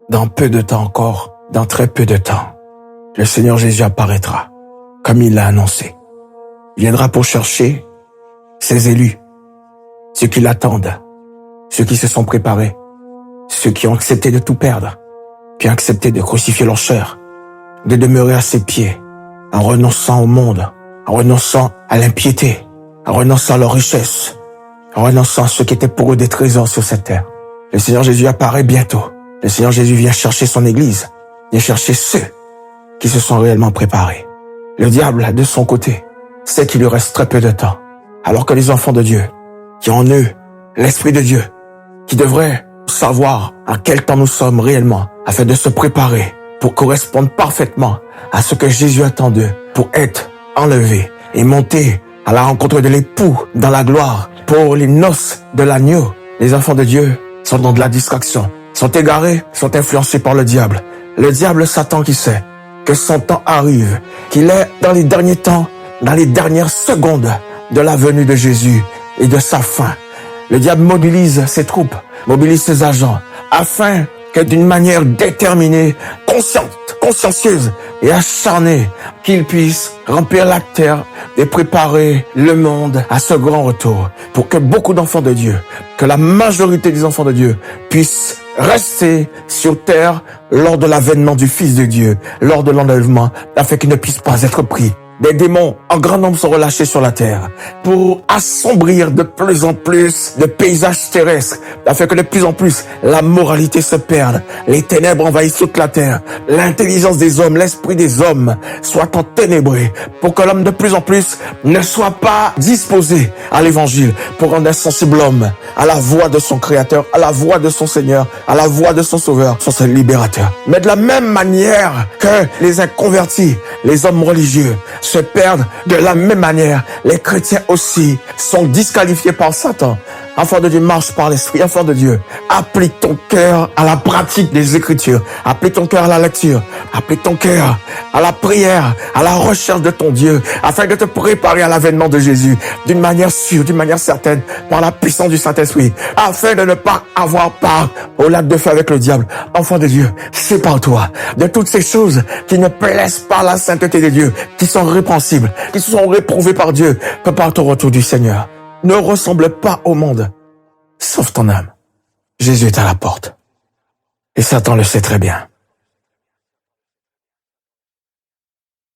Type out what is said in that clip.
dans peu de temps encore, dans très peu de temps, le Seigneur Jésus apparaîtra, comme il l'a annoncé. Il viendra pour chercher ses élus, ceux qui l'attendent, ceux qui se sont préparés, ceux qui ont accepté de tout perdre, qui ont accepté de crucifier leur chair, de demeurer à ses pieds, en renonçant au monde, en renonçant à l'impiété, en renonçant à leur richesse, en renonçant à ce qui était pour eux des trésors sur cette terre. Le Seigneur Jésus apparaît bientôt. Le Seigneur Jésus vient chercher son Église, vient chercher ceux qui se sont réellement préparés. Le diable, de son côté, sait qu'il lui reste très peu de temps, alors que les enfants de Dieu, qui ont en eux l'Esprit de Dieu, qui devraient savoir à quel temps nous sommes réellement, afin de se préparer pour correspondre parfaitement à ce que Jésus attend d'eux, pour être enlevés et monter à la rencontre de l'époux dans la gloire pour les noces de l'agneau. Les enfants de Dieu sont dans de la distraction, sont égarés, sont influencés par le diable. Le diable, Satan, qui sait que son temps arrive, qu'il est dans les derniers temps, dans les dernières secondes de la venue de Jésus et de sa fin. Le diable mobilise ses troupes, mobilise ses agents, afin que d'une manière déterminée, consciencieuse et acharnée, qu'il puisse remplir la terre et préparer le monde à ce grand retour, pour que beaucoup d'enfants de Dieu, que la majorité des enfants de Dieu puissent rester sur terre lors de l'avènement du Fils de Dieu, lors de l'enlèvement, afin qu'ils ne puissent pas être pris. Des démons en grand nombre sont relâchés sur la terre pour assombrir de plus en plus de paysages terrestres, afin que de plus en plus la moralité se perde, les ténèbres envahissent toute la terre, l'intelligence des hommes, l'esprit des hommes soit enténébré, pour que l'homme de plus en plus ne soit pas disposé à l'évangile, pour rendre insensible l'homme à la voix de son Créateur, à la voix de son Seigneur, à la voix de son Sauveur, son libérateur. Mais de la même manière que les inconvertis, les hommes religieux, se perdent, de la même manière, les chrétiens aussi sont disqualifiés par Satan. Enfant de Dieu, marche par l'Esprit. Enfant de Dieu, applique ton cœur à la pratique des Écritures. Applique ton cœur à la lecture. Applique ton cœur à la prière, à la recherche de ton Dieu, afin de te préparer à l'avènement de Jésus d'une manière sûre, d'une manière certaine, par la puissance du Saint-Esprit, afin de ne pas avoir part au lac de feu avec le diable. Enfant de Dieu, sépare-toi de toutes ces choses qui ne plaisent pas à la sainteté de Dieu, qui sont répréhensibles, qui sont réprouvées par Dieu. Prépare ton retour du Seigneur. Ne ressemble pas au monde. Sauve ton âme. Jésus est à la porte. Et Satan le sait très bien.